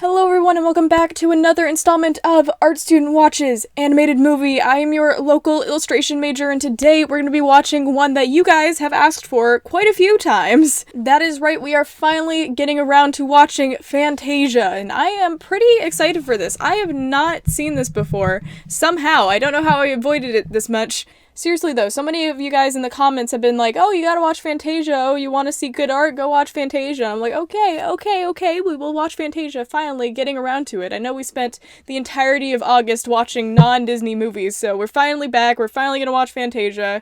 Hello everyone and welcome back to another installment of Art Student Watches Animated Movie. I am your local illustration major and today we're going to be watching one that you guys have asked for quite a few times. That is right, we are finally getting around to watching Fantasia and I am pretty excited for this. I have not seen this before. Somehow, I don't know how I avoided it this much. Seriously though, so many of you guys in the comments have been like, oh, you gotta watch Fantasia, oh, you want to see good art, go watch Fantasia. I'm like, okay, we will watch Fantasia, finally getting around to it. I know we spent the entirety of August watching non-Disney movies, so we're finally back, we're finally gonna watch Fantasia.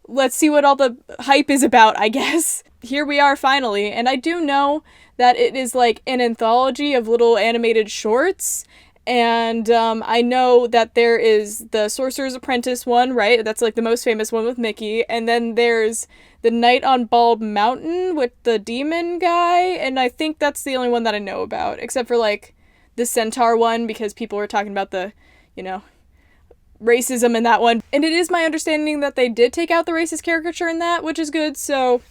Let's see what all the hype is about, I guess. Here we are finally, and I do know that it is like an anthology of little animated shorts. And I know that there is the Sorcerer's Apprentice one, right? That's like the most famous one with Mickey. And then there's the Night on Bald Mountain with the demon guy. And I think that's the only one that I know about. Except for like the Centaur one because people were talking about the, racism in that one. And it is my understanding that they did take out the racist caricature in that, which is good. So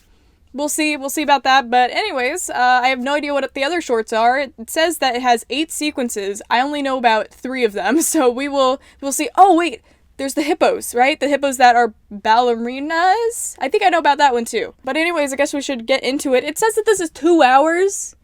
we'll see about that, but anyways, I have no idea what the other shorts are. It says that it has 8 sequences. I only know about 3 of them, so we'll see. Oh, wait, there's the hippos, right? The hippos that are ballerinas? I think I know about that one too. But anyways, I guess we should get into it. It says that this is 2 hours.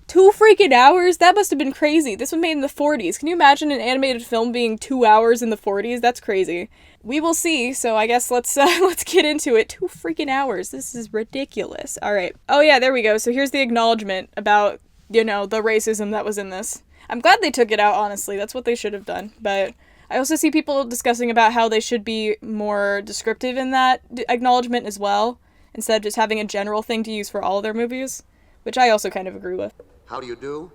2 freaking hours? That must have been crazy. This was made in the 40s. Can you imagine an animated film being 2 hours in the 40s? That's crazy. We will see, so I guess let's get into it. 2 freaking hours. This is ridiculous. Alright. Oh yeah, there we go. So here's the acknowledgement about, the racism that was in this. I'm glad they took it out, honestly. That's what they should have done. But I also see people discussing about how they should be more descriptive in that acknowledgement as well, instead of just having a general thing to use for all of their movies, which I also kind of agree with. How do you do?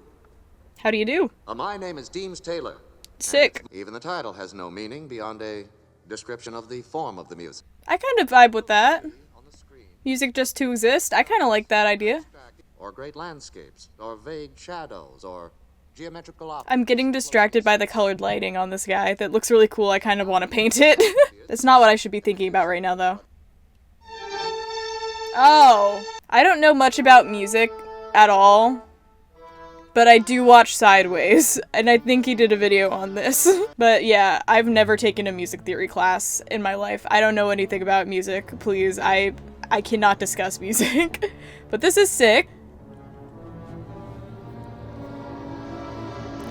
How do you do? My name is Deems Taylor. Sick. Even the title has no meaning beyond a description of the form of the music. I kind of vibe with that. Music just to exist. I kind of like that idea. Or great landscapes, or vague shadows, or geometrical objects. I'm getting distracted by the colored lighting on this guy. That looks really cool. I kind of want to paint it. That's not what I should be thinking about right now, though. Oh. I don't know much about music at all. But I do watch Sideways, and I think he did a video on this. But yeah, I've never taken a music theory class in my life. I don't know anything about music, please. I cannot discuss music. But this is sick.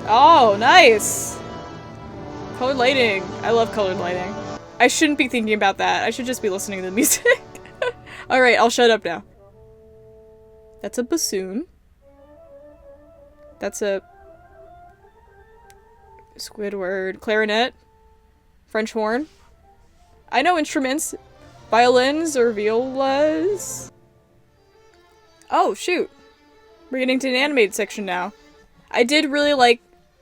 Oh, nice! Colored lighting. I love colored lighting. I shouldn't be thinking about that. I should just be listening to the music. Alright, I'll shut up now. That's a bassoon. That's a Squidward. Clarinet. French horn. I know instruments. Violins or violas. Oh, shoot. We're getting to an animated section now. I did really like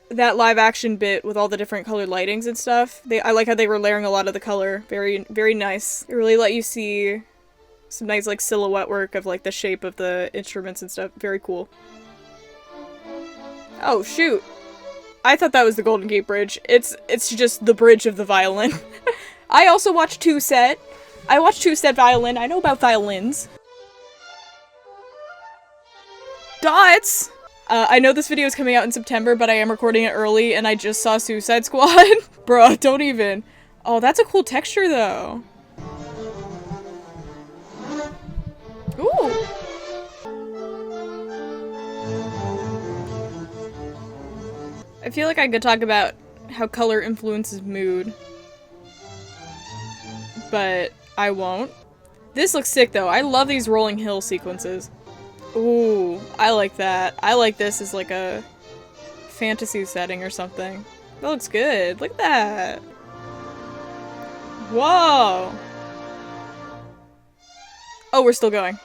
that live action bit with all the different colored lightings and stuff. I like how they were layering a lot of the color. Very, very nice. It really let you see some nice like silhouette work of like the shape of the instruments and stuff. Very cool. Oh, shoot. I thought that was the Golden Gate Bridge. It's just the bridge of the violin. I also watched Two Set. I watched Two Set Violin. I know about violins. Dots! I know this video is coming out in September, but I am recording it early, and I just saw Suicide Squad. Bruh, don't even. Oh, that's a cool texture, though. Ooh! I feel like I could talk about how color influences mood, but I won't. This looks sick though. I love these rolling hill sequences. Ooh, I like that. I like this as like a fantasy setting or something. That looks good. Look at that. Whoa. Oh, we're still going.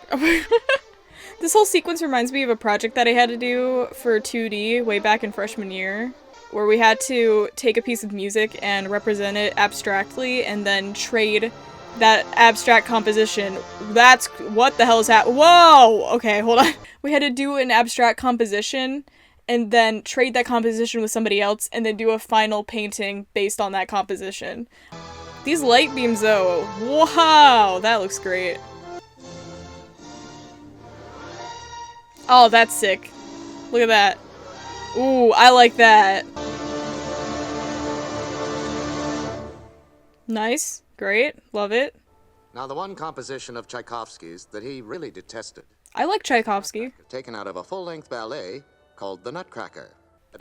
This whole sequence reminds me of a project that I had to do for 2D way back in freshman year, where we had to take a piece of music and represent it abstractly and then trade that abstract composition. That's what the hell is that? Whoa! Okay, hold on. We had to do an abstract composition and then trade that composition with somebody else and then do a final painting based on that composition. These light beams though, wow, that looks great. Oh, that's sick. Look at that. Ooh, I like that. Nice. Great. Love it. Now, the one composition of Tchaikovsky's that he really detested. I like Tchaikovsky. Taken out of a full-length ballet called The Nutcracker.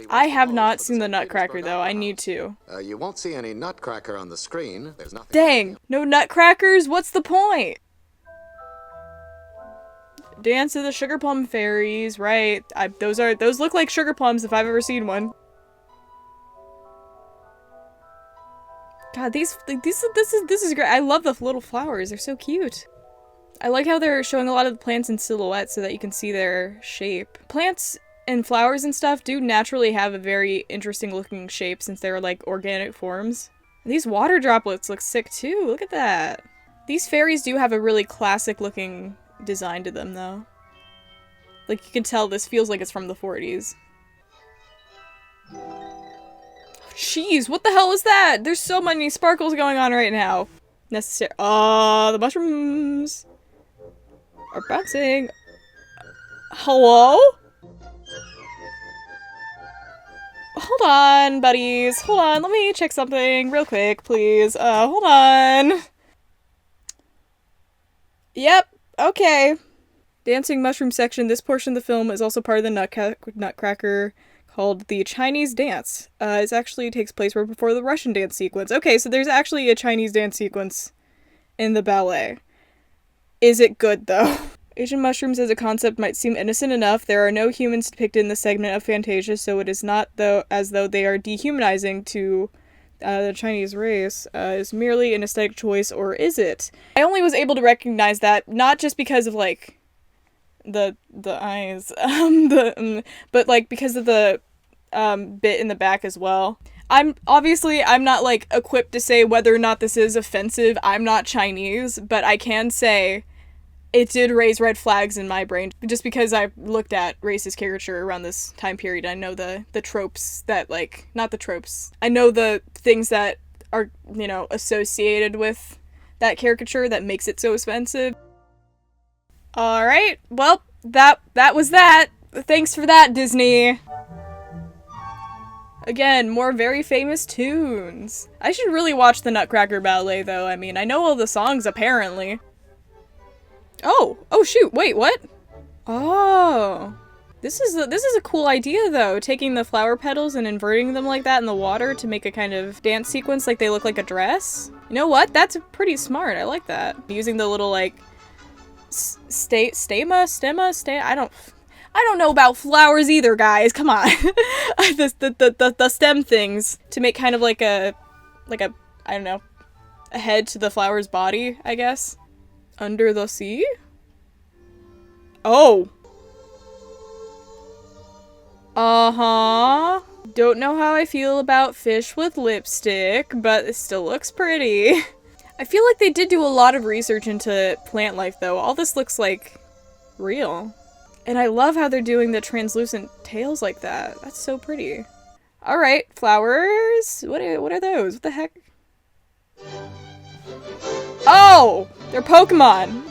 I have not seen The Nutcracker, though. I need to. You won't see any Nutcracker on the screen. There's nothing. Dang! No nutcrackers? What's the point? Dance of the Sugar Plum Fairies, right. Those look like sugar plums if I've ever seen one. God, this is great. I love the little flowers. They're so cute. I like how they're showing a lot of the plants in silhouette so that you can see their shape. Plants and flowers and stuff do naturally have a very interesting looking shape since they're like organic forms. And these water droplets look sick too. Look at that. These fairies do have a really classic looking design to them though. Like you can tell this feels like it's from the 40s. Jeez, what the hell is that? There's so many sparkles going on right now. Necessary. Oh, the mushrooms are bouncing. Hello? Hold on, buddies. Hold on, let me check something real quick, please. Hold on. Yep, okay. Dancing mushroom section. This portion of the film is also part of the Nutcracker called the Chinese dance. It actually takes place right before the Russian dance sequence. Okay, so there's actually a Chinese dance sequence in the ballet. Is it good, though? Asian mushrooms as a concept might seem innocent enough. There are no humans depicted in the segment of Fantasia, so it is not as though they are dehumanizing to the Chinese race. Is merely an aesthetic choice, or is it? I only was able to recognize that not just because of like the eyes, but like because of the bit in the back as well. I'm not like equipped to say whether or not this is offensive. I'm not Chinese, but I can say it did raise red flags in my brain just because I looked at racist caricature around this time period. I know the tropes that like, not the tropes. I know the things that are, you know, associated with that caricature that makes it so offensive. All right. Well, that was that. Thanks for that, Disney. Again, more very famous tunes. I should really watch the Nutcracker Ballet, though. I mean, I know all the songs, apparently. Oh shoot, wait, what? Oh. This is a cool idea, though. Taking the flower petals and inverting them like that in the water to make a kind of dance sequence like they look like a dress. You know what? That's pretty smart. I like that. Using the little, like, I don't know about flowers either, guys. Come on. the stem things to make kind of like a I don't know, a head to the flower's body, I guess. Under the sea? Oh. Uh-huh. Don't know how I feel about fish with lipstick, but it still looks pretty. I feel like they did do a lot of research into plant life, though. All this looks like real. And I love how they're doing the translucent tails like that. That's so pretty. Alright, flowers. What are those? What the heck? Oh! They're Pokemon!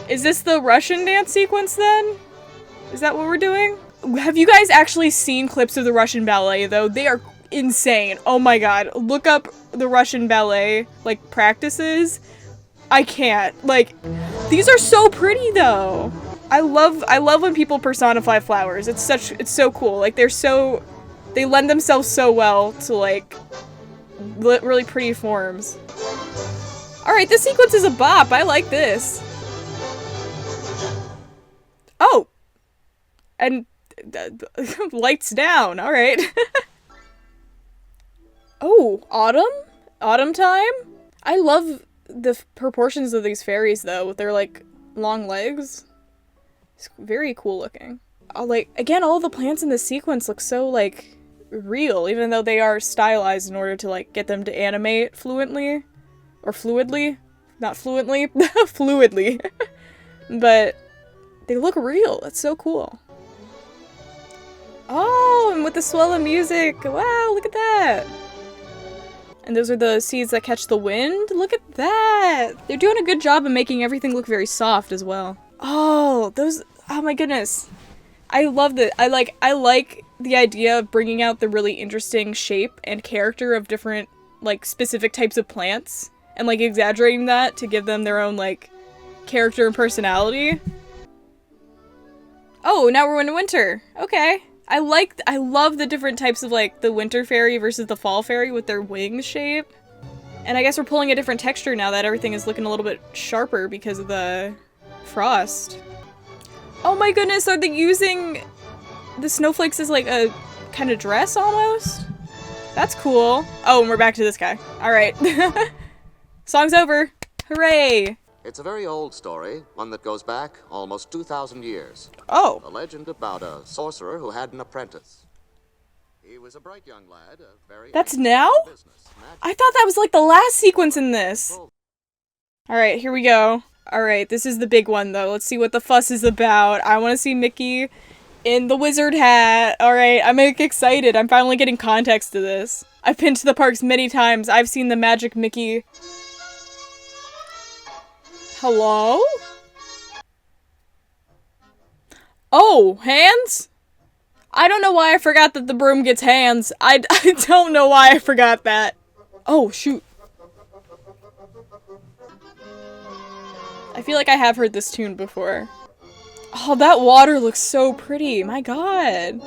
Is this the Russian dance sequence, then? Is that what we're doing? Have you guys actually seen clips of the Russian ballet, though? They are insane. Oh my god. Look up the Russian ballet, like, practices. I can't. Like, these are so pretty, though. I love when people personify flowers. It's so cool. Like, they lend themselves so well to, like, really pretty forms. Alright, this sequence is a bop. I like this. Oh! And lights down. Alright. Oh, autumn? Autumn time? I love the proportions of these fairies, though, with their, like, long legs. It's very cool looking. Like, again, all the plants in this sequence look so, like, real, even though they are stylized in order to, like, get them to animate fluently. Or fluidly. Not fluently. Fluidly. But they look real. That's so cool. Oh, and with the swell of music. Wow, look at that. And those are the seeds that catch the wind. Look at that. They're doing a good job of making everything look very soft as well. Oh, those, oh my goodness. I love that. I like the idea of bringing out the really interesting shape and character of different, like, specific types of plants. And, like, exaggerating that to give them their own, like, character and personality. Oh, now we're in winter. Okay. I love the different types of, like, the winter fairy versus the fall fairy with their wing shape. And I guess we're pulling a different texture now that everything is looking a little bit sharper because of the frost. Oh my goodness, are they using the snowflakes as, like, a kind of dress almost? That's cool. Oh, and we're back to this guy. Alright. Song's over. Hooray! It's a very old story, one that goes back almost 2,000 years. Oh. A legend about a sorcerer who had an apprentice. He was a bright young lad, a very... That's now? I thought that was like the last sequence in this. Alright, here we go. Alright, this is the big one though. Let's see what the fuss is about. I want to see Mickey in the wizard hat. Alright, I'm like, excited. I'm finally getting context to this. I've been to the parks many times. I've seen the magic Mickey. Hello? Oh, hands? I don't know why I forgot that the broom gets hands. I don't know why I forgot that. Oh, shoot. I feel like I have heard this tune before. Oh, that water looks so pretty. My god.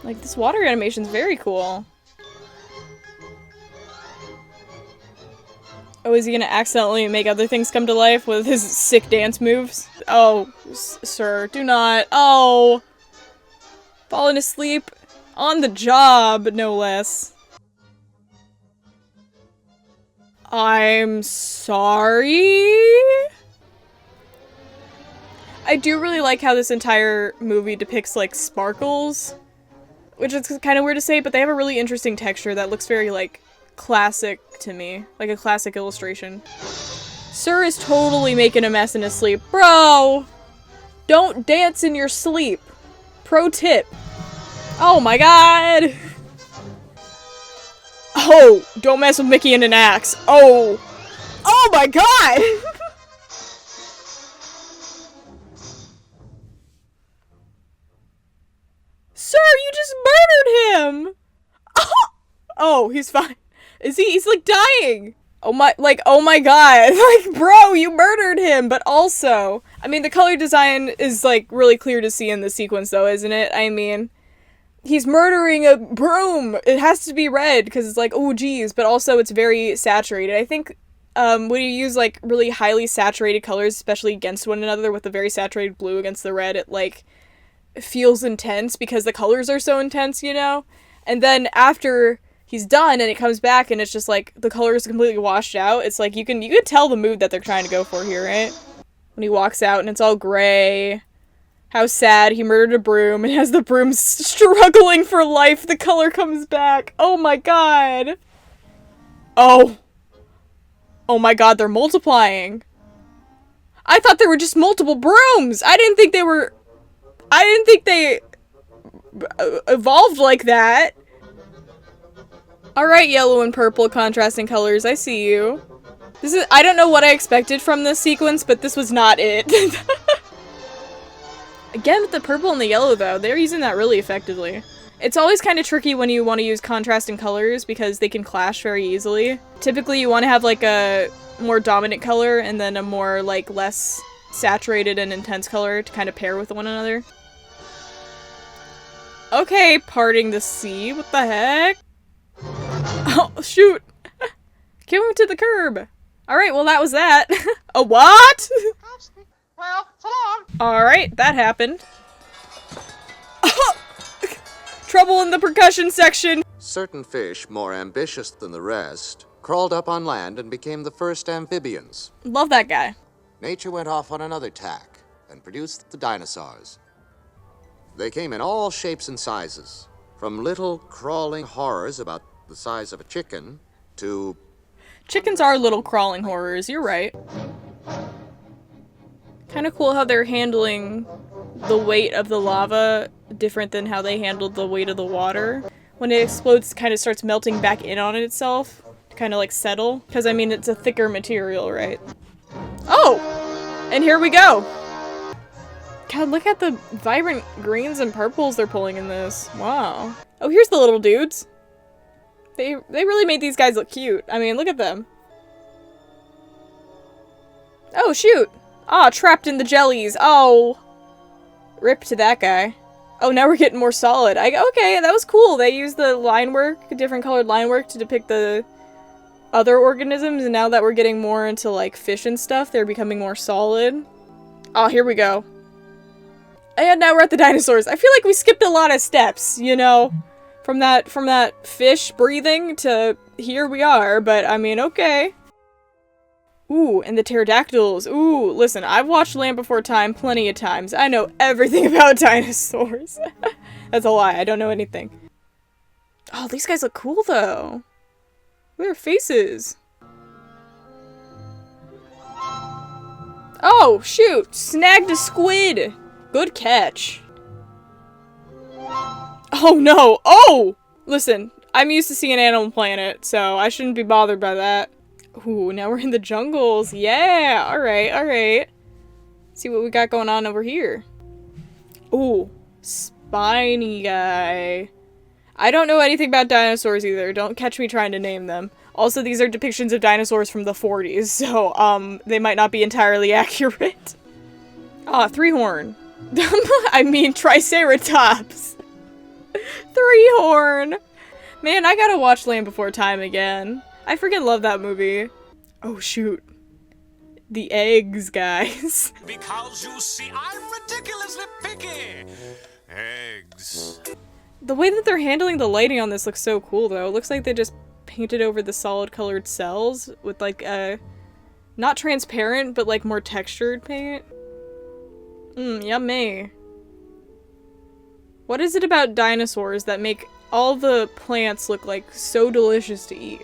Like, this water animation's very cool. Oh, is he gonna accidentally make other things come to life with his sick dance moves? Oh, sir, do not. Oh! Falling asleep on the job, no less. I'm sorry? I do really like how this entire movie depicts, like, sparkles. Which is kind of weird to say, but they have a really interesting texture that looks very, like, classic to me. Like a classic illustration. Sir is totally making a mess in his sleep. Bro! Don't dance in your sleep. Pro tip. Oh my god! Oh! Don't mess with Mickey and an axe. Oh! Oh my god! Sir, you just murdered him! Oh, he's fine. Is he? He's like dying! Oh my god. Like, bro, you murdered him! But also, I mean, the color design is, like, really clear to see in the sequence, though, isn't it? I mean, he's murdering a broom! It has to be red, because it's like, oh geez, but also it's very saturated. I think, when you use, like, really highly saturated colors, especially against one another, with the very saturated blue against the red, it, like, feels intense, because the colors are so intense, you know? And then after he's done and it comes back and it's just like the color is completely washed out. It's like you can tell the mood that they're trying to go for here, right? When he walks out and it's all gray. How sad, he murdered a broom and as the broom's struggling for life, the color comes back. Oh my god. Oh. Oh my god, they're multiplying. I thought there were just multiple brooms. I didn't think they evolved like that. Alright, yellow and purple contrasting colors, I see you. I don't know what I expected from this sequence, but this was not it. Again, with the purple and the yellow, though, they're using that really effectively. It's always kind of tricky when you want to use contrasting colors, because they can clash very easily. Typically, you want to have, like, a more dominant color, and then a more, like, less saturated and intense color to kind of pair with one another. Okay, parting the sea, what the heck? Oh, shoot! Came to the curb! Alright, well that was that. A what? Well, so long. Alright, that happened. Trouble in the percussion section! Certain fish, more ambitious than the rest, crawled up on land and became the first amphibians. Love that guy. Nature went off on another tack and produced the dinosaurs. They came in all shapes and sizes, from little crawling horrors about the size of a chicken to... Chickens are little crawling horrors, you're right. Kind of cool how they're handling the weight of the lava different than how they handled the weight of the water. When it explodes, it kind of starts melting back in on itself to kind of like settle. Because, I mean, it's a thicker material, right? Oh! And here we go! God, look at the vibrant greens and purples they're pulling in this. Wow. Oh, here's the little dudes. They really made these guys look cute. I mean, look at them. Oh, shoot. Ah, trapped in the jellies. Oh. Rip to that guy. Oh, now we're getting more solid. Okay, that was cool. They used the line work, different colored line work to depict the other organisms, and now that we're getting more into, like, fish and stuff, they're becoming more solid. Oh, here we go. And now we're at the dinosaurs. I feel like we skipped a lot of steps, you know? From that fish breathing to here we are, but I mean, okay. Ooh, and the pterodactyls. Ooh, listen, I've watched Land Before Time plenty of times. I know everything about dinosaurs. That's a lie, I don't know anything. Oh, these guys look cool, though. Look at their faces. Oh, shoot! Snagged a squid! Good catch. Oh, no! Oh! Listen, I'm used to seeing Animal Planet, so I shouldn't be bothered by that. Ooh, now we're in the jungles. Yeah! Alright, alright. See what we got going on over here. Ooh, spiny guy. I don't know anything about dinosaurs either. Don't catch me trying to name them. Also, these are depictions of dinosaurs from the 40s, so, they might not be entirely accurate. Ah, three-horn. I mean, Triceratops. Three-horn. Man, I gotta watch Land Before Time again. I freaking love that movie. Oh, shoot. The eggs, guys. Because you see, I'm ridiculously picky. Eggs. The way that they're handling the lighting on this looks so cool, though. It looks like they just painted over the solid colored cells with, like, not transparent, but, like, more textured paint. Yummy. What is it about dinosaurs that make all the plants look, like, so delicious to eat?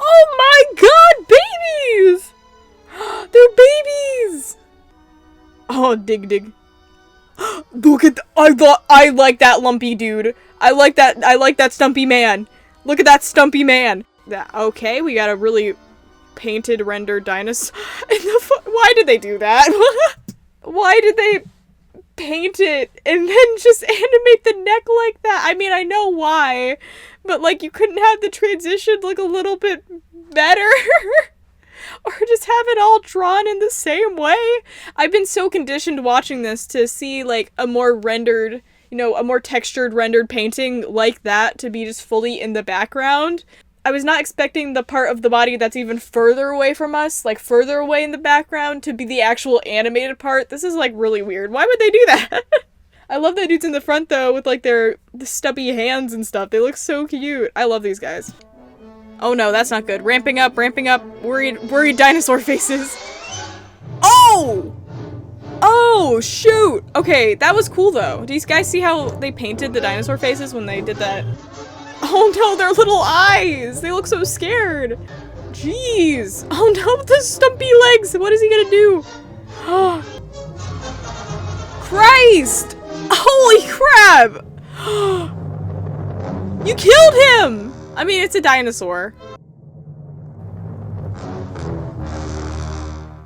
Oh my god, babies! They're babies! Oh, dig. Look at I like that lumpy dude. I like that stumpy man. Look at that stumpy man. Okay, we got a really painted, rendered dinosaur. Why did they do that? Why did they paint it and then just animate the neck like that? I mean, I know why, but like you couldn't have the transition look a little bit better? Or just have it all drawn in the same way? I've been so conditioned watching this to see like a more rendered, you know, a more textured rendered painting like that to be just fully in the background. I was not expecting the part of the body that's even further away from us, like further away in the background, to be the actual animated part. This is like really weird. Why would they do that? I love that dude's in the front though with like the stubby hands and stuff. They look so cute. I love these guys. Oh no, that's not good. Ramping up, worried dinosaur faces. Oh! Oh, shoot! Okay, that was cool though. Do you guys see how they painted the dinosaur faces when they did that? Oh no, their little eyes! They look so scared! Jeez! Oh no, the stumpy legs! What is he gonna do? Christ! Holy crap! You killed him! I mean, it's a dinosaur.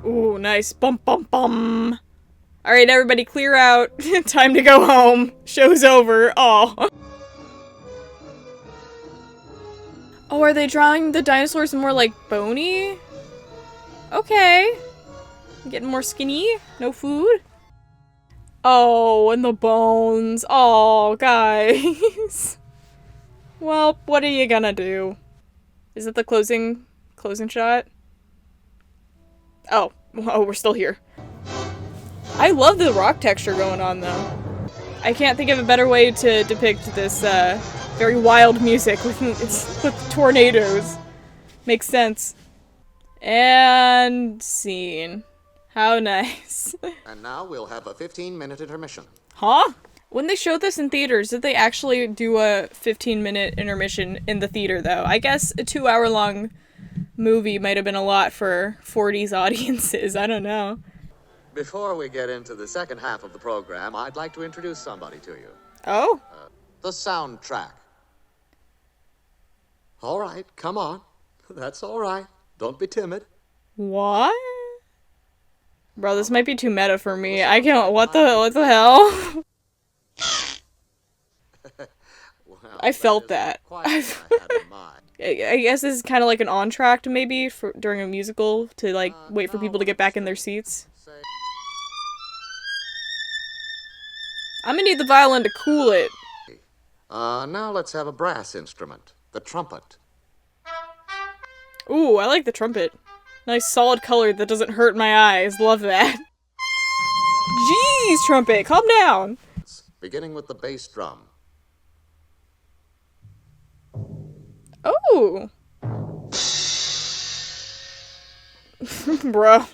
Ooh, nice. Bum bum bum. Alright, everybody clear out. Time to go home. Show's over. Aw. Oh, are they drawing the dinosaurs more like bony? Okay. Getting more skinny? No food? Oh, and the bones. Oh, guys. Well, what are you gonna do? Is it the closing shot? Oh, we're still here. I love the rock texture going on, though. I can't think of a better way to depict this, very wild music with tornadoes. Makes sense. And scene. How nice. And now we'll have a 15-minute intermission. Huh? When they showed this in theaters, did they actually do a 15-minute intermission in the theater, though? I guess a 2-hour-long movie might have been a lot for 40s audiences. I don't know. Before we get into the second half of the program, I'd like to introduce somebody to you. Oh? The soundtrack. All right, come on. That's all right. Don't be timid. What? Bro, this might be too meta for me. I can't- what the hell? Well, I felt that. quite what I had in mind. I guess this is kind of like an entr'acte, maybe, for during a musical, to, like, wait for No, people to what get I'm back in their saying- seats. say- I'm gonna need the violin to cool it. Now let's have a brass instrument, the trumpet. Ooh, I like the trumpet. Nice solid color that doesn't hurt my eyes. Love that. Jeez, trumpet, calm down. Beginning with the bass drum. Oh. Bro.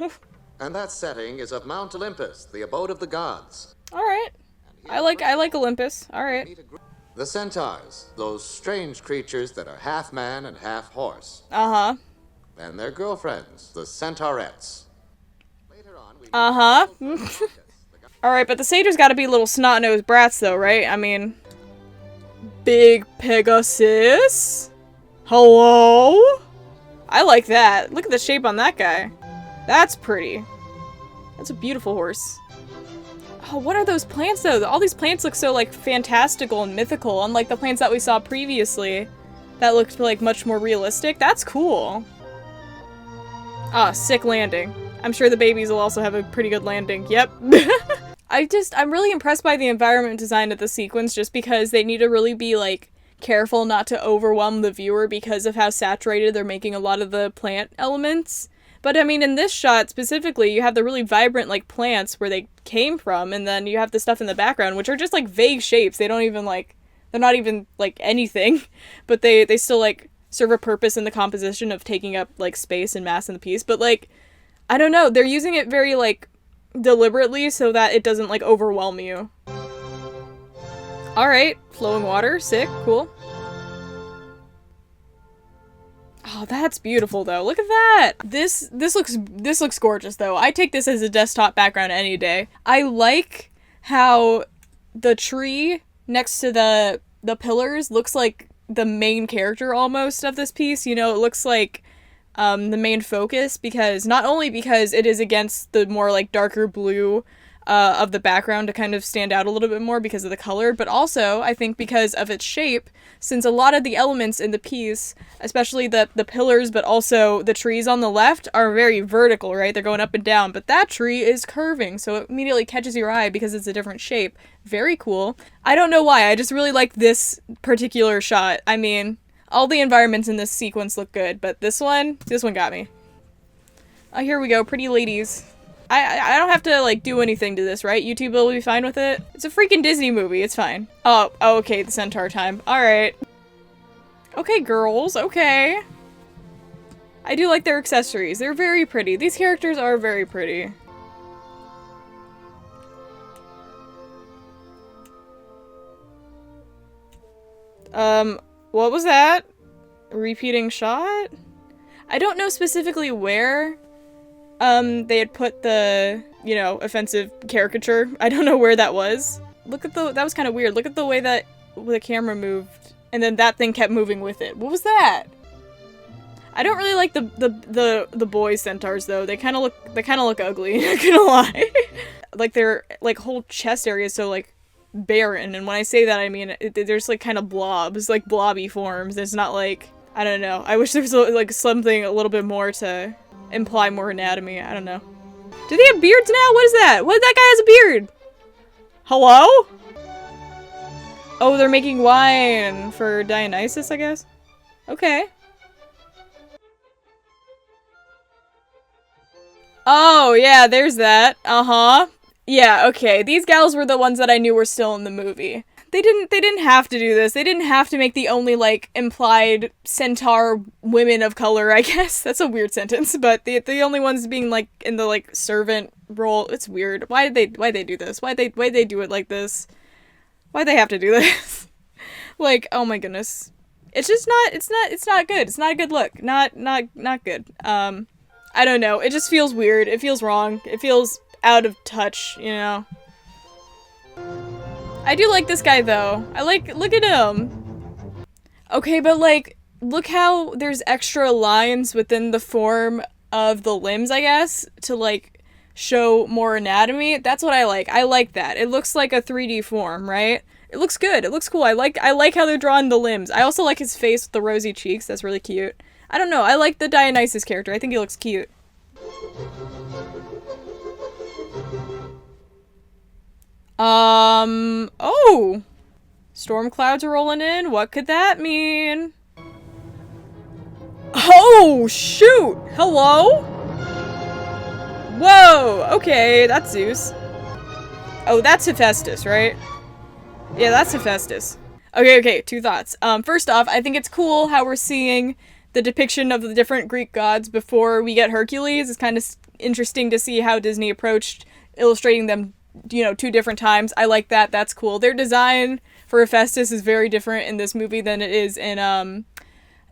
And that setting is of Mount Olympus, the abode of the gods. Alright. I like Olympus. Alright. The centaurs, those strange creatures that are half man and half horse. Uh-huh. And their girlfriends, the centaurettes. Later on, we Uh-huh. Alright, but the satyrs gotta be little snot-nosed brats though, right? I mean... Big Pegasus? Hello? I like that. Look at the shape on that guy. That's pretty. That's a beautiful horse. Oh, what are those plants though? All these plants look so like fantastical and mythical, unlike the plants that we saw previously that looked like much more realistic. That's cool. Ah, sick landing. I'm sure the babies will also have a pretty good landing. Yep. I'm really impressed by the environment design of the sequence just because they need to really be like careful not to overwhelm the viewer because of how saturated they're making a lot of the plant elements. But I mean, in this shot specifically, you have the really vibrant like plants where they came from, and then you have the stuff in the background, which are just like vague shapes. They don't even like, they're not even like anything, but they still like serve a purpose in the composition of taking up like space and mass in the piece. But like, I don't know, they're using it very like deliberately so that it doesn't like overwhelm you. Alright, flowing water, sick, cool. Oh, that's beautiful though. Look at that. This looks gorgeous though. I take this as a desktop background any day. I like how the tree next to the pillars looks like the main character almost of this piece. You know, it looks like the main focus because not only because it is against the more like darker blue of the background to kind of stand out a little bit more because of the color, but also I think because of its shape, since a lot of the elements in the piece, especially the pillars but also the trees on the left, are very vertical, right? They're going up and down, but that tree is curving, so it immediately catches your eye because it's a different shape. Very cool. I don't know why, I just really like this particular shot. I mean, all the environments in this sequence look good, but this one got me. Oh, here we go, pretty ladies. I don't have to, like, do anything to this, right? YouTube will be fine with it? It's a freaking Disney movie, it's fine. Oh, okay, the centaur time. Alright. Okay, girls, okay. I do like their accessories. They're very pretty. These characters are very pretty. What was that? A repeating shot? I don't know specifically where they had put the, you know, offensive caricature. I don't know where that was. Look at that was kind of weird. Look at the way that the camera moved, and then that thing kept moving with it. What was that? I don't really like the boy centaurs though. They kind of look ugly. Not gonna lie. Like their like whole chest area is so like barren, and when I say that I mean there's like kind of blobs, like blobby forms. It's not like, I don't know. I wish there was like something a little bit more to imply more anatomy. I don't know. Do they have beards now? What is that? What, that guy has a beard? Hello? Oh, they're making wine for Dionysus, I guess? Okay. Oh, yeah, there's that. Uh-huh. Yeah, okay. These gals were the ones that I knew were still in the movie. They didn't have to do this. They didn't have to make the only, like, implied centaur women of color, I guess. That's a weird sentence, but the only ones being, like, in the, like, servant role. It's weird. Why'd they do this? Why'd they do it like this? Why'd they have to do this? Like, oh my goodness. It's just it's not good. It's not a good look. Not good. I don't know. It just feels weird. It feels wrong. It feels out of touch, you know? I do like this guy, though. Look at him. Okay, but, like, look how there's extra lines within the form of the limbs, I guess, to, like, show more anatomy. That's what I like. I like that. It looks like a 3D form, right? It looks good. It looks cool. I like how they're drawing the limbs. I also like his face with the rosy cheeks. That's really cute. I don't know. I like the Dionysus character. I think he looks cute. Oh! Storm clouds are rolling in. What could that mean? Oh, shoot! Hello? Whoa! Okay, that's Zeus. Oh, that's Hephaestus, right? Yeah, that's Hephaestus. Okay, two thoughts. First off, I think it's cool how we're seeing the depiction of the different Greek gods before we get Hercules. It's kind of interesting to see how Disney approached illustrating them, you know, 2 different times. I like that. That's cool. Their design for Hephaestus is very different in this movie than it is in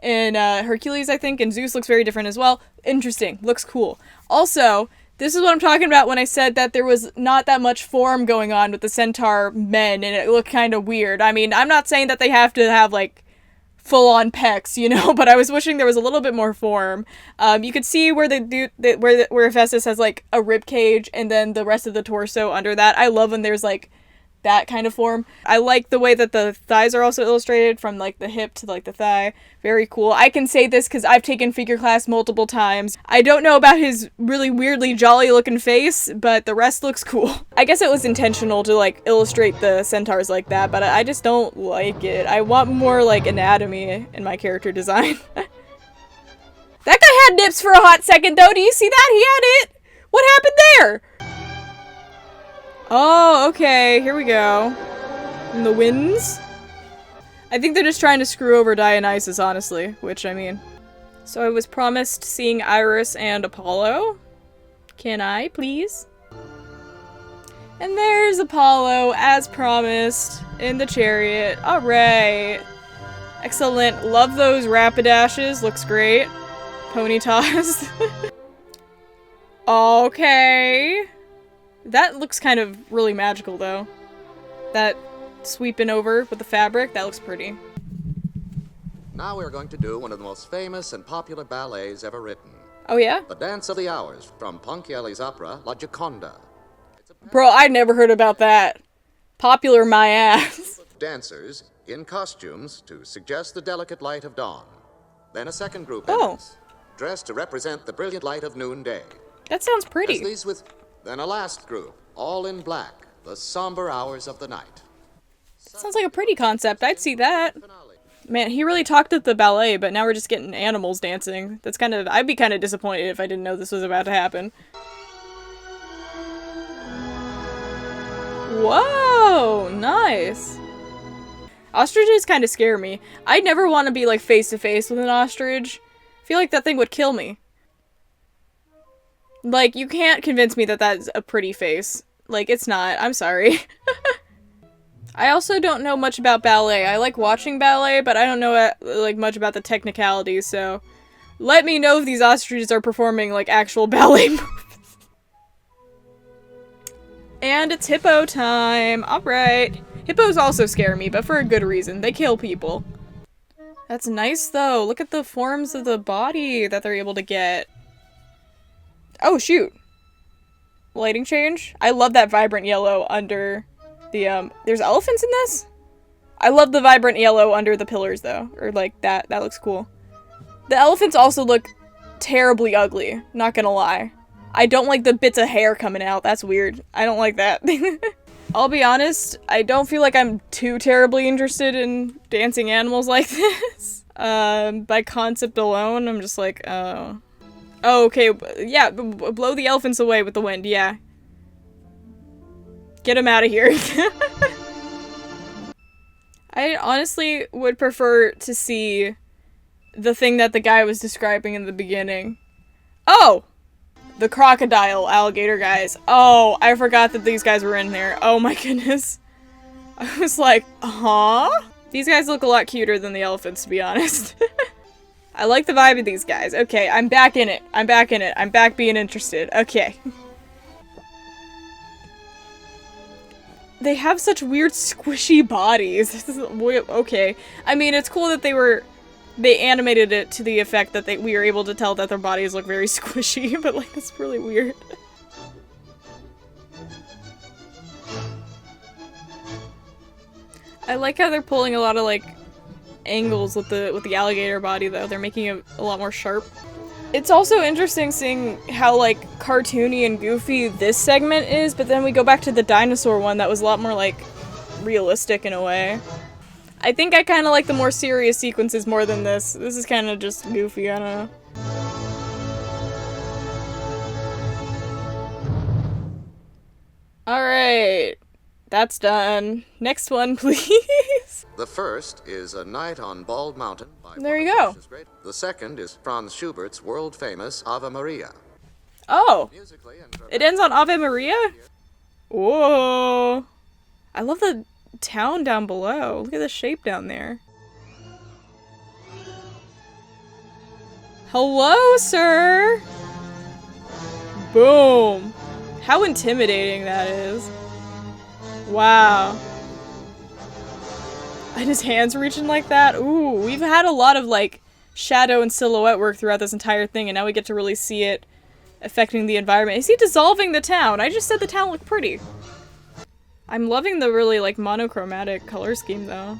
Hercules, I think, and Zeus looks very different as well. Interesting. Looks cool. Also, this is what I'm talking about when I said that there was not that much form going on with the centaur men, and it looked kind of weird. I mean, I'm not saying that they have to have, like, full-on pecs, you know, but I was wishing there was a little bit more form. You could see where where Hephaestus has, like, a rib cage, and then the rest of the torso under that. I love when there's, like, that kind of form. I like the way that the thighs are also illustrated from, like, the hip to, like, the thigh. Very cool. I can say this because I've taken figure class multiple times. I don't know about his really weirdly jolly looking face, but the rest looks cool. I guess it was intentional to, like, illustrate the centaurs like that, but I just don't like it. I want more, like, anatomy in my character design. That guy had nips for a hot second, though. Do you see that? He had it. What happened there? Oh, okay, here we go. And the winds? I think they're just trying to screw over Dionysus, honestly, which, I mean. So I was promised seeing Iris and Apollo. Can I, please? And there's Apollo, as promised, in the chariot. Alright. Excellent. Love those rapidashes. Looks great. Pony toss. Okay. That looks kind of really magical, though. That sweeping over with the fabric, that looks pretty. Now we're going to do one of the most famous and popular ballets ever written. Oh, yeah? The Dance of the Hours from Ponchielli's opera La Gioconda. Bro, I'd never heard about that. Popular my ass. Dancers in costumes to suggest the delicate light of dawn. Then a second group Oh. enters, dressed to represent the brilliant light of noonday. That sounds pretty. As these with then a last group, all in black, the somber hours of the night. Sounds like a pretty concept. I'd see that. Man, he really talked at the ballet, but now we're just getting animals dancing. That's kind of... I'd be kind of disappointed if I didn't know this was about to happen. Whoa! Nice! Ostriches kind of scare me. I'd never want to be, like, face-to-face with an ostrich. I feel like that thing would kill me. Like, you can't convince me that that's a pretty face. Like, it's not. I'm sorry. I also don't know much about ballet. I like watching ballet, but I don't know, like, much about the technicalities, so... Let me know if these ostriches are performing, like, actual ballet moves. And it's hippo time! Alright. Hippos also scare me, but for a good reason. They kill people. That's nice, though. Look at the forms of the body that they're able to get. Oh, shoot. Lighting change? I love that vibrant yellow under the, there's elephants in this? I love the vibrant yellow under the pillars, though. Or, like, that. That looks cool. The elephants also look terribly ugly. Not gonna lie. I don't like the bits of hair coming out. That's weird. I don't like that. I'll be honest, I don't feel like I'm too terribly interested in dancing animals like this. By concept alone, I'm just like, oh. Oh, okay, yeah, blow the elephants away with the wind, yeah. Get them out of here. I honestly would prefer to see the thing that the guy was describing in the beginning. Oh! The crocodile alligator guys. Oh, I forgot that these guys were in there. Oh my goodness. I was like, huh? These guys look a lot cuter than the elephants, to be honest. I like the vibe of these guys. Okay, I'm back in it. I'm back in it. I'm back being interested. Okay. They have such weird squishy bodies. This is okay. I mean, it's cool that they animated it to the effect that we were able to tell that their bodies look very squishy, but like, that's really weird. I like how they're pulling a lot of like angles with the alligator body though. They're making it a lot more sharp. It's also interesting seeing how like cartoony and goofy this segment is, but then we go back to the dinosaur one that was a lot more like realistic in a way. I think I kind of like the more serious sequences more than this. This is kind of just goofy, I don't know. Alright, that's done. Next one, please. The first is A Night on Bald Mountain by There one you of go. Russia's great- The second is Franz Schubert's world-famous Ave Maria. Oh, Musically and it ends on Ave Maria? Whoa. I love the town down below. Look at the shape down there. Hello, sir! Boom. How intimidating that is. Wow. And his hands reaching like that? Ooh, we've had a lot of, like, shadow and silhouette work throughout this entire thing, and now we get to really see it affecting the environment. Is he dissolving the town? I just said the town looked pretty. I'm loving the really, like, monochromatic color scheme, though.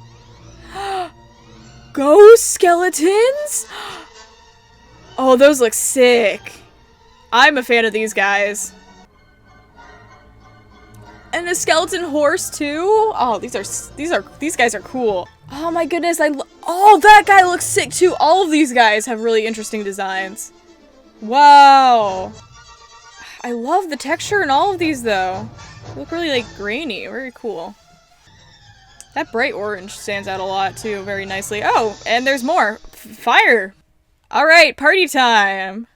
Ghost skeletons? Oh, those look sick. I'm a fan of these guys. And a skeleton horse too? Oh, these guys are cool. Oh my goodness, oh, that guy looks sick too. All of these guys have really interesting designs. Wow. I love the texture in all of these though. They look really like grainy, very cool. That bright orange stands out a lot too, very nicely. Oh, and there's more. Fire. All right, party time.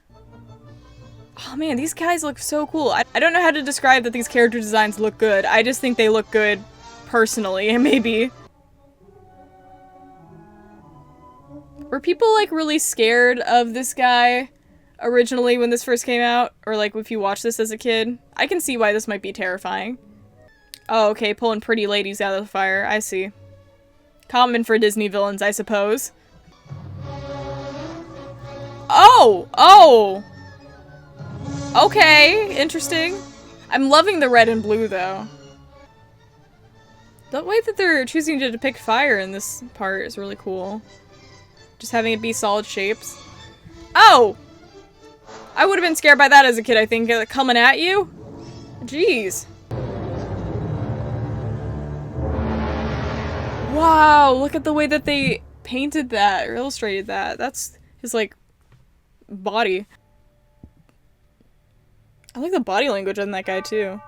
Oh man, these guys look so cool. I don't know how to describe that these character designs look good. I just think they look good personally, maybe. Were people like really scared of this guy originally when this first came out? Or like if you watched this as a kid? I can see why this might be terrifying. Oh, okay, pulling pretty ladies out of the fire. I see. Common for Disney villains, I suppose. Oh! Oh! Okay, interesting. I'm loving the red and blue, though. The way that they're choosing to depict fire in this part is really cool. Just having it be solid shapes. Oh! I would have been scared by that as a kid, I think. Coming at you? Jeez. Wow, look at the way that they painted that, or illustrated that. That's his, like, body. I like the body language on that guy, too.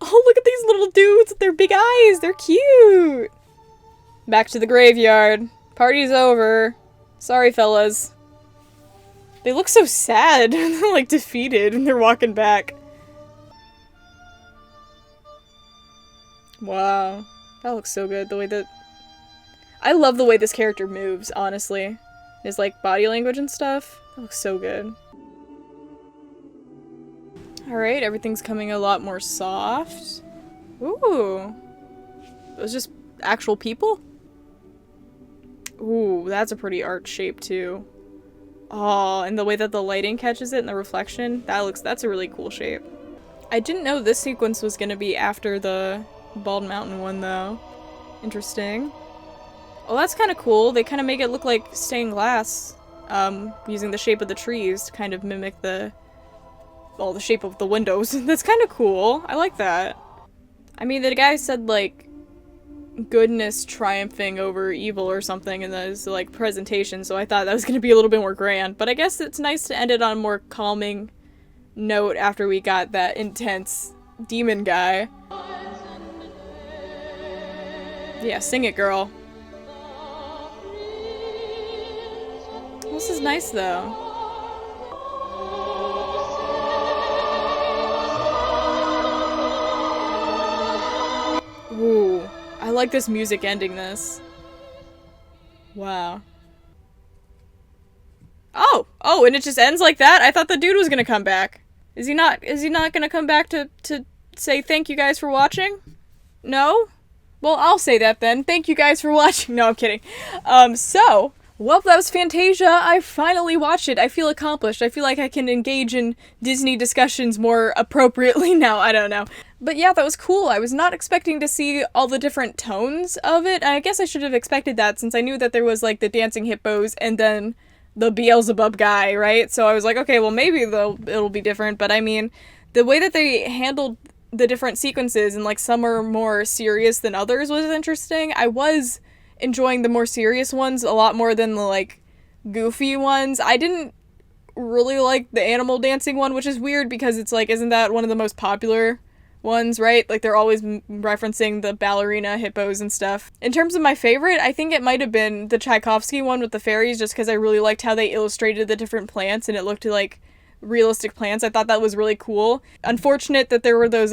Oh, look at these little dudes with their big eyes! They're cute! Back to the graveyard. Party's over. Sorry, fellas. They look so sad. They're, like, defeated when they're walking back. Wow. That looks so good. The way that... I love the way this character moves, honestly. His, like, body language and stuff. That looks so good. Alright, everything's coming a lot more soft. Ooh. Those just actual people? Ooh, that's a pretty art shape too. Oh, and the way that the lighting catches it and the reflection, that's a really cool shape. I didn't know this sequence was gonna be after the Bald Mountain one though. Interesting. Oh, that's kind of cool. They kind of make it look like stained glass, using the shape of the trees to kind of mimic the shape of the windows. That's kind of cool. I like that. I mean, the guy said, like, goodness triumphing over evil or something in his, like, presentation, so I thought that was going to be a little bit more grand. But I guess it's nice to end it on a more calming note after we got that intense demon guy. Yeah, sing it, girl. This is nice, though. Ooh, I like this music ending this. Wow. Oh, and it just ends like that? I thought the dude was gonna come back. Is he not gonna come back to say thank you guys for watching? No? Well, I'll say that then. Thank you guys for watching. No, I'm kidding. So, Well, that was Fantasia. I finally watched it. I feel accomplished. I feel like I can engage in Disney discussions more appropriately now. I don't know. But yeah, that was cool. I was not expecting to see all the different tones of it. And I guess I should have expected that since I knew that there was like the dancing hippos and then the Beelzebub guy, right? So I was like, okay, well maybe it'll be different. But I mean, the way that they handled the different sequences and like some are more serious than others was interesting. I was enjoying the more serious ones a lot more than the like goofy ones. I didn't really like the animal dancing one, which is weird because it's like, isn't that one of the most popular ones, right? Like they're always referencing the ballerina hippos and stuff. In terms of my favorite, I think it might have been the Tchaikovsky one with the fairies, just because I really liked how they illustrated the different plants and it looked like realistic plants. I thought that was really cool. Unfortunate that there were those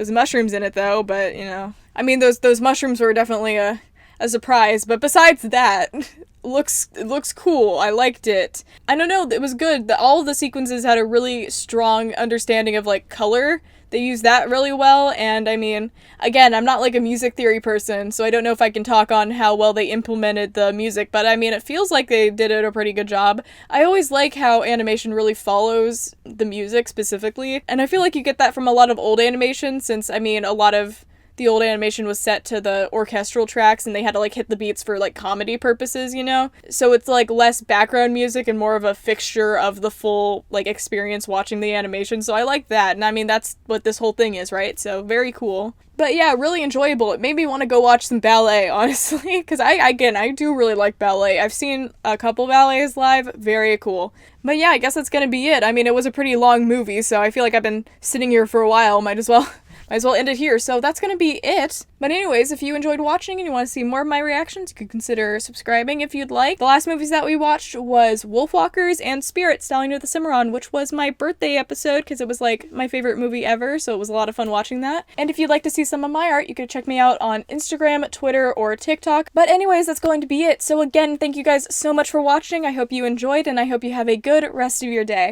mushrooms in it though, but you know, I mean those mushrooms were definitely a surprise, but besides that, it looks cool. I liked it. I don't know, it was good. All of the sequences had a really strong understanding of like color. They used that really well, and I mean, again, I'm not like a music theory person, so I don't know if I can talk on how well they implemented the music, but I mean, it feels like they did a pretty good job. I always like how animation really follows the music specifically, and I feel like you get that from a lot of old animation, since, I mean, a lot of the old animation was set to the orchestral tracks and they had to like hit the beats for like comedy purposes, you know? So it's like less background music and more of a fixture of the full like experience watching the animation. So I like that. And I mean, that's what this whole thing is, right? So very cool. But yeah, really enjoyable. It made me want to go watch some ballet, honestly, because I do really like ballet. I've seen a couple ballets live. Very cool. But yeah, I guess that's gonna be it. I mean, it was a pretty long movie, so I feel like I've been sitting here for a while. Might as well end it here. So that's gonna be it. But anyways, if you enjoyed watching and you want to see more of my reactions, you could consider subscribing if you'd like. The last movies that we watched was Wolfwalkers and Spirit, Stallion of the Cimarron, which was my birthday episode because it was like my favorite movie ever, so it was a lot of fun watching that. And if you'd like to see some of my art, you could check me out on Instagram, Twitter, or TikTok. But anyways, that's going to be it. So again, thank you guys so much for watching. I hope you enjoyed, and I hope you have a good rest of your day.